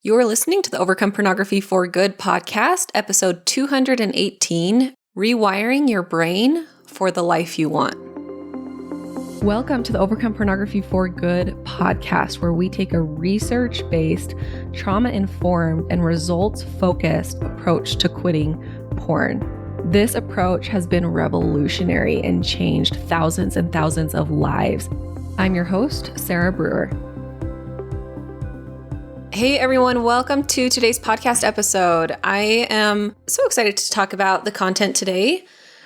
You're listening to the Overcome Pornography for Good podcast, episode 218, Rewiring Your Brain for the Life You Want. Welcome to the Overcome Pornography for Good podcast, where we take a research-based, trauma-informed, and results-focused approach to quitting porn. This approach has been revolutionary and changed thousands and thousands of lives. I'm your host, Sarah Brewer. Hey everyone, welcome to today's podcast episode. I am so excited to talk about the content today.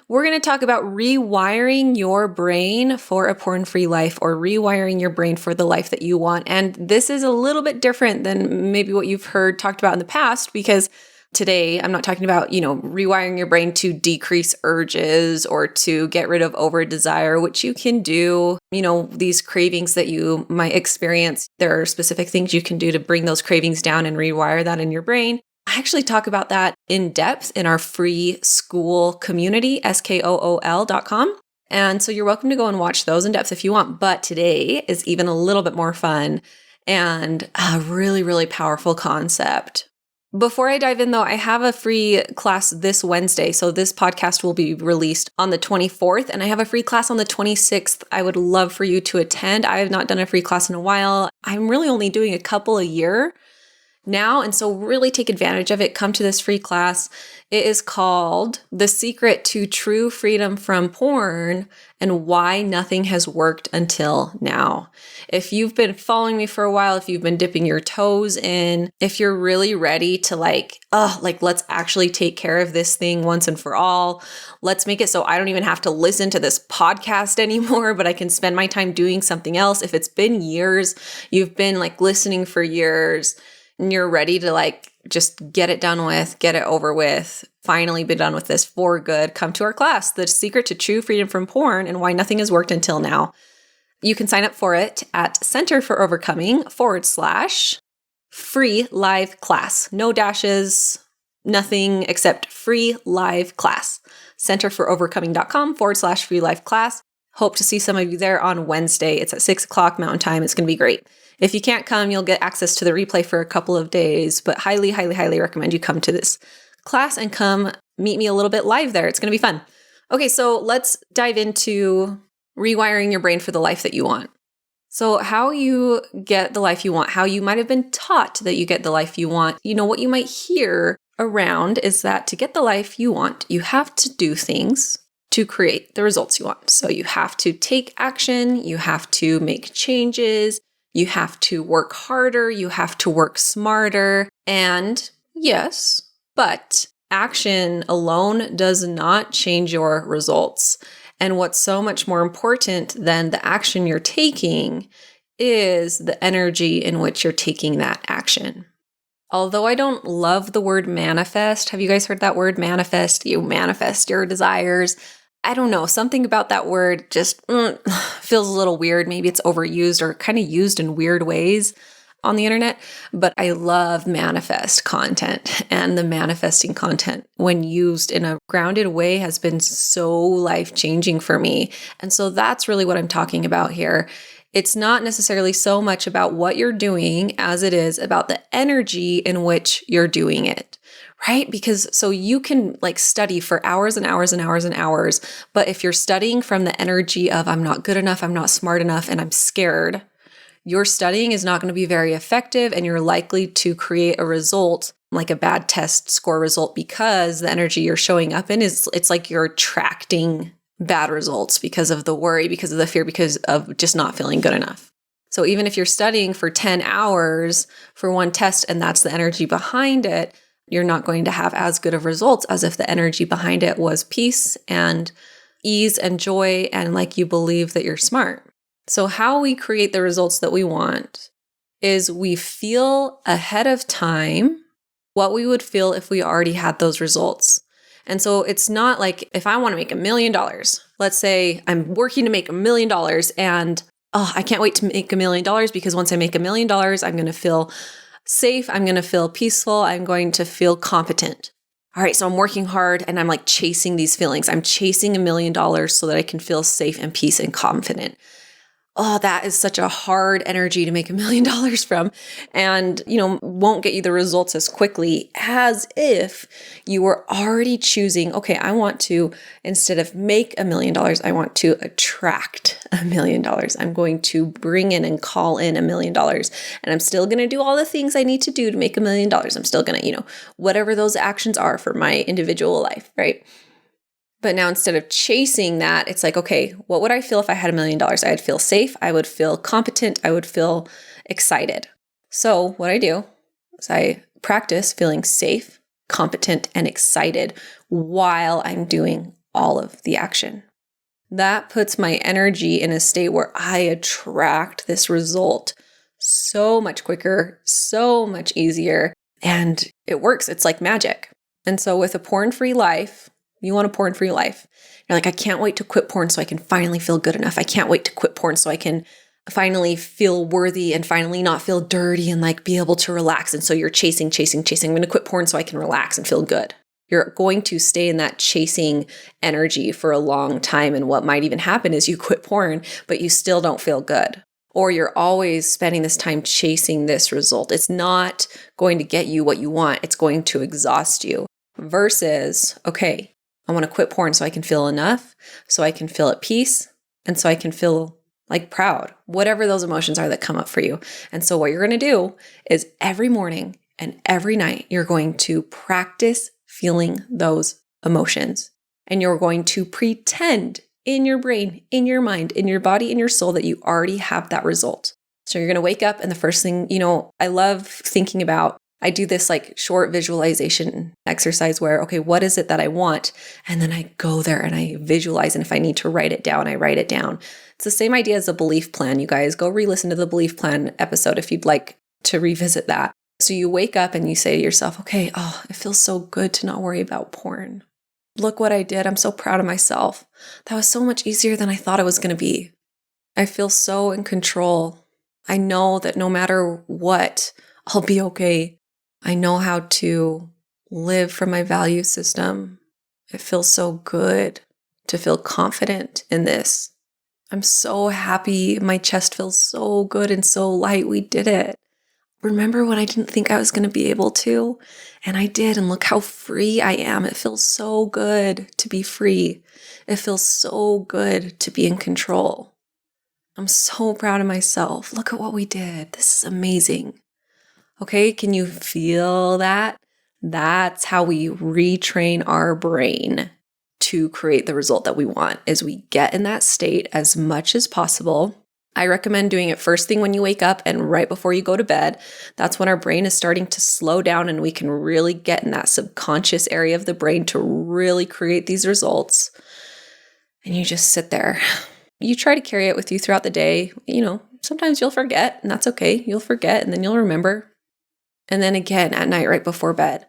We're going to talk about rewiring your brain for a porn-free life, or rewiring your brain for the life that you want. And this is a little bit different than maybe what you've heard talked about in the past, because today I'm not talking about, rewiring your brain to decrease urges or to get rid of over desire, which you can do. These cravings that you might experience, there are specific things you can do to bring those cravings down and rewire that in your brain. I actually talk about that in depth in our free school community, skool.com. And so you're welcome to go and watch those in depth if you want. But today is even a little bit more fun and a really, really powerful concept. Before I dive in, though, I have a free class this Wednesday. So this podcast will be released on the 24th, and I have a free class on the 26th. I would love for you to attend. I have not done a free class in a while. I'm really only doing a couple a year now, and so really take advantage of it. Come to this free class. It is called The Secret to True Freedom from Porn and Why Nothing Has Worked Until Now. If you've been following me for a while, if you've been dipping your toes in, if you're really ready to let's actually take care of this thing once and for all. Let's make it so I don't even have to listen to this podcast anymore, but I can spend my time doing something else. If it's been years, you've been listening for years, and you're ready to just get it done with, get it over with, finally be done with this for good, come to our class, The Secret to True Freedom from Porn and Why Nothing Has Worked Until Now. You can sign up for it at centerforovercoming/free live class. No dashes, nothing except free live class. centerforovercoming.com/free live class. Hope to see some of you there on Wednesday. It's at 6 o'clock Mountain Time. It's going to be great. If you can't come, you'll get access to the replay for a couple of days, but highly, highly, highly recommend you come to this class and come meet me a little bit live there. It's going to be fun. Okay, so let's dive into rewiring your brain for the life that you want. So how you get the life you want, how you might have been taught that you get the life you want. What you might hear around is that to get the life you want, you have to do things to create the results you want. So you have to take action, you have to make changes, you have to work harder, you have to work smarter. And yes, but action alone does not change your results. And what's so much more important than the action you're taking is the energy in which you're taking that action. Although I don't love the word manifest, have you guys heard that word manifest? You manifest your desires. I don't know, something about that word just feels a little weird. Maybe it's overused or kind of used in weird ways on the internet, but I love manifest content, and the manifesting content, when used in a grounded way, has been so life-changing for me. And so that's really what I'm talking about here. It's not necessarily so much about what you're doing as it is about the energy in which you're doing it. Right? Because so you can study for hours and hours and hours and hours, but if you're studying from the energy of I'm not good enough, I'm not smart enough, and I'm scared, your studying is not going to be very effective, and you're likely to create a result like a bad test score result, because the energy you're showing up in it's like you're attracting bad results because of the worry, because of the fear, because of just not feeling good enough. So even if you're studying for 10 hours for one test and that's the energy behind it, you're not going to have as good of results as if the energy behind it was peace and ease and joy and you believe that you're smart. So how we create the results that we want is we feel ahead of time what we would feel if we already had those results. And so it's not if I want to make $1 million, let's say I'm working to make $1 million and I can't wait to make $1 million, because once I make $1 million, I'm going to feel safe, I'm going to feel peaceful, I'm going to feel competent. All right, so I'm working hard and I'm chasing these feelings. I'm chasing $1 million so that I can feel safe and peace and confident. oh, that is such a hard energy to make $1 million from, and, won't get you the results as quickly as if you were already choosing, okay, I want to, instead of make $1 million, I want to attract $1 million. I'm going to bring in and call in $1 million, and I'm still going to do all the things I need to do to make $1 million. I'm still going to, whatever those actions are for my individual life, right? But now instead of chasing that, it's like, okay, what would I feel if I had $1 million? I would feel safe. I would feel competent. I would feel excited. So what I do is I practice feeling safe, competent, and excited while I'm doing all of the action. That puts my energy in a state where I attract this result so much quicker, so much easier, and it works. It's like magic. And so with a porn-free life, you want a porn-free life. You're like, I can't wait to quit porn so I can finally feel good enough. I can't wait to quit porn so I can finally feel worthy and finally not feel dirty and like be able to relax. And so you're chasing. I'm going to quit porn so I can relax and feel good. You're going to stay in that chasing energy for a long time. And what might even happen is you quit porn, but you still don't feel good. Or you're always spending this time chasing this result. It's not going to get you what you want. It's going to exhaust you. Versus, okay, I want to quit porn so I can feel enough, so I can feel at peace, and so I can feel like proud, whatever those emotions are that come up for you. And so what you're going to do is every morning and every night, you're going to practice feeling those emotions. And you're going to pretend in your brain, in your mind, in your body, in your soul that you already have that result. So you're going to wake up and the first thing, I love thinking about, I do this like short visualization exercise where, okay, what is it that I want? And then I go there and I visualize. And if I need to write it down, I write it down. It's the same idea as a belief plan. You guys go re-listen to the belief plan episode if you'd like to revisit that. So you wake up and you say to yourself, okay, oh, it feels so good to not worry about porn. Look what I did. I'm so proud of myself. That was so much easier than I thought it was going to be. I feel so in control. I know that no matter what, I'll be okay. I know how to live from my value system. It feels so good to feel confident in this. I'm so happy. My chest feels so good and so light. We did it. Remember when I didn't think I was going to be able to? And I did. And look how free I am. It feels so good to be free. It feels so good to be in control. I'm so proud of myself. Look at what we did. This is amazing. Okay, can you feel that? That's how we retrain our brain to create the result that we want, is we get in that state as much as possible. I recommend doing it first thing when you wake up and right before you go to bed. That's when our brain is starting to slow down and we can really get in that subconscious area of the brain to really create these results. And you just sit there. You try to carry it with you throughout the day. Sometimes you'll forget, and that's okay. You'll forget and then you'll remember. And then again, at night, right before bed,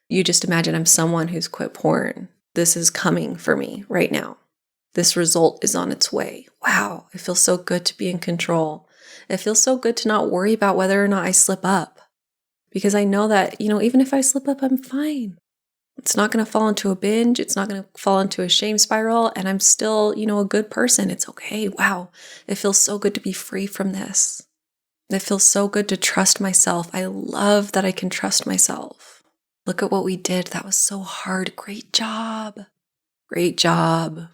you just imagine I'm someone who's quit porn. This is coming for me right now. This result is on its way. Wow, it feels so good to be in control. It feels so good to not worry about whether or not I slip up. Because I know that, even if I slip up, I'm fine. It's not going to fall into a binge. It's not going to fall into a shame spiral. And I'm still, a good person. It's okay. Wow, it feels so good to be free from this. It feels so good to trust myself. I love that I can trust myself. Look at what we did. That was so hard. Great job. Great job.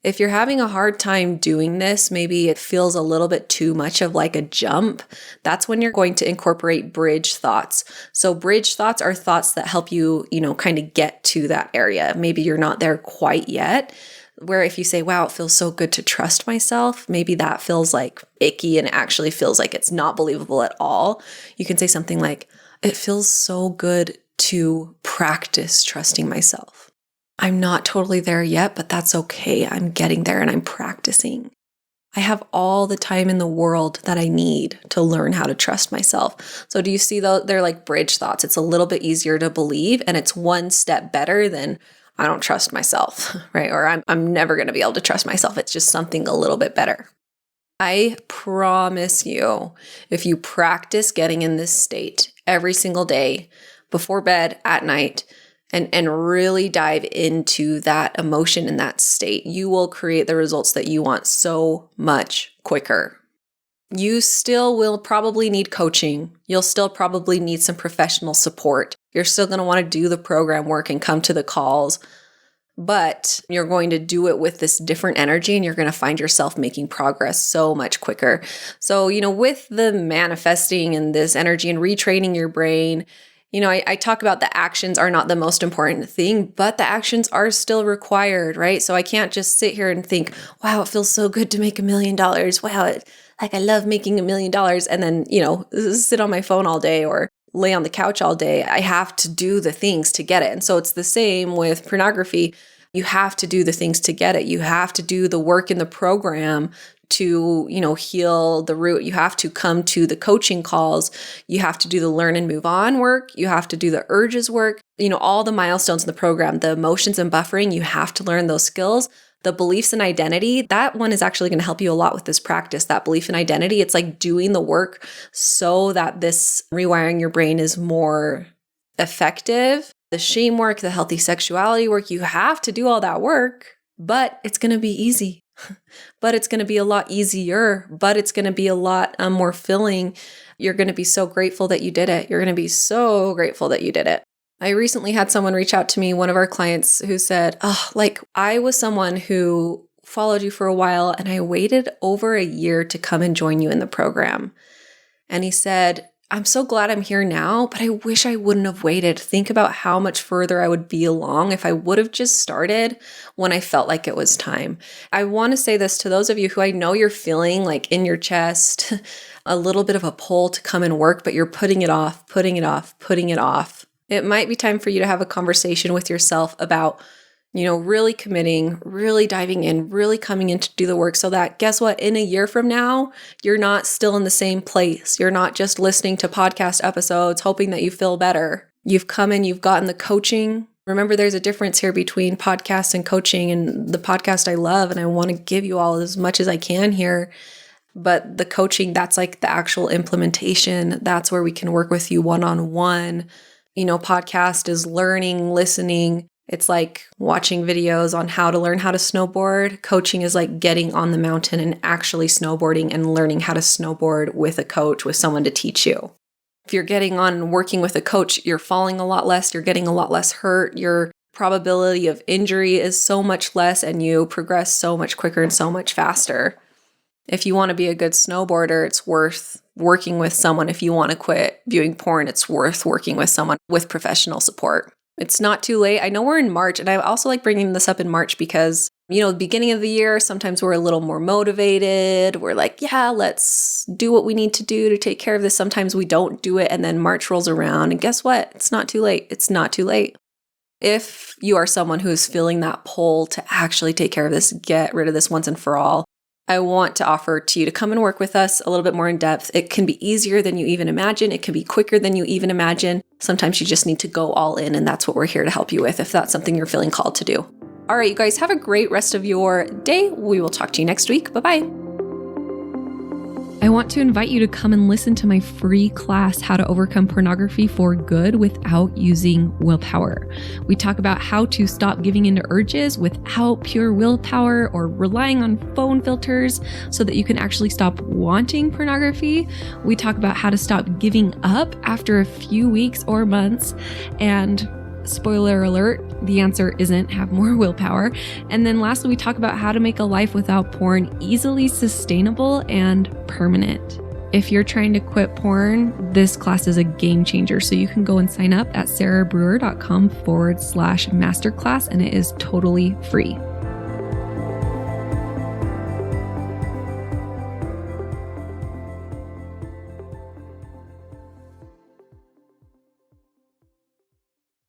If you're having a hard time doing this, maybe it feels a little bit too much of like a jump, that's when you're going to incorporate bridge thoughts. So bridge thoughts are thoughts that help you, kind of get to that area. Maybe you're not there quite yet. Where if you say, wow, it feels so good to trust myself, maybe that feels like icky and actually feels like it's not believable at all. You can say something like, it feels so good to practice trusting myself. I'm not totally there yet, but that's okay. I'm getting there and I'm practicing. I have all the time in the world that I need to learn how to trust myself. So do you see though? They're like bridge thoughts. It's a little bit easier to believe and it's one step better than I don't trust myself, right? Or I'm never going to be able to trust myself. It's just something a little bit better. I promise you, if you practice getting in this state every single day, before bed, at night, and really dive into that emotion in that state, you will create the results that you want so much quicker. You still will probably need coaching. You'll still probably need some professional support. You're still going to want to do the program work and come to the calls, but you're going to do it with this different energy and you're going to find yourself making progress so much quicker. So, with the manifesting and this energy and retraining your brain, I talk about the actions are not the most important thing, but the actions are still required, right? So I can't just sit here and think, wow, it feels so good to make $1 million. Wow, I love making $1 million. And then, sit on my phone all day or lay on the couch all day. I have to do the things to get it. And so it's the same with pornography. You have to do the things to get it. You have to do the work in the program to, heal the root. You have to come to the coaching calls. You have to do the learn and move on work. You have to do the urges work. All the milestones in the program, the emotions and buffering, you have to learn those skills. The beliefs and identity, that one is actually going to help you a lot with this practice, that belief and identity. It's like doing the work so that this rewiring your brain is more effective. The shame work, the healthy sexuality work, you have to do all that work, but it's going to be easy. But it's going to be a lot easier, but it's going to be a lot more filling. You're going to be so grateful that you did it. You're going to be so grateful that you did it. I recently had someone reach out to me, one of our clients, who said, I was someone who followed you for a while and I waited over a year to come and join you in the program. And he said, I'm so glad I'm here now, but I wish I wouldn't have waited. Think about how much further I would be along if I would have just started when I felt like it was time. I want to say this to those of you who I know you're feeling like in your chest, a little bit of a pull to come and work, but you're putting it off, putting it off, putting it off. It might be time for you to have a conversation with yourself about really committing, really diving in, really coming in to do the work so that, guess what, in a year from now, you're not still in the same place. You're not just listening to podcast episodes, hoping that you feel better. You've come in, you've gotten the coaching. Remember, there's a difference here between podcast and coaching, and the podcast I love, and I want to give you all as much as I can here. But the coaching, that's like the actual implementation. That's where we can work with you one-on-one. Podcast is learning, listening. It's like watching videos on how to learn how to snowboard. Coaching is like getting on the mountain and actually snowboarding and learning how to snowboard with a coach, with someone to teach you. If you're getting on and working with a coach, you're falling a lot less, you're getting a lot less hurt, your probability of injury is so much less, and you progress so much quicker and so much faster. If you want to be a good snowboarder, it's worth working with someone. If you want to quit viewing porn, it's worth working with someone with professional support. It's not too late. I know we're in March, and I also like bringing this up in March because, the beginning of the year, sometimes we're a little more motivated. We're like, yeah, let's do what we need to do to take care of this. Sometimes we don't do it, and then March rolls around, and guess what? It's not too late. It's not too late. If you are someone who is feeling that pull to actually take care of this, get rid of this once and for all, I want to offer to you to come and work with us a little bit more in depth. It can be easier than you even imagine. It can be quicker than you even imagine. Sometimes you just need to go all in, and that's what we're here to help you with if that's something you're feeling called to do. All right, you guys, have a great rest of your day. We will talk to you next week. Bye-bye. I want to invite you to come and listen to my free class, How to Overcome Pornography for Good Without Using Willpower. We talk about how to stop giving into urges without pure willpower or relying on phone filters so that you can actually stop wanting pornography. We talk about how to stop giving up after a few weeks or months. And spoiler alert, the answer isn't have more willpower. And then lastly, we talk about how to make a life without porn easily sustainable and permanent. If you're trying to quit porn, this class is a game changer. So you can go and sign up at sarahbrewer.com/masterclass, and it is totally free.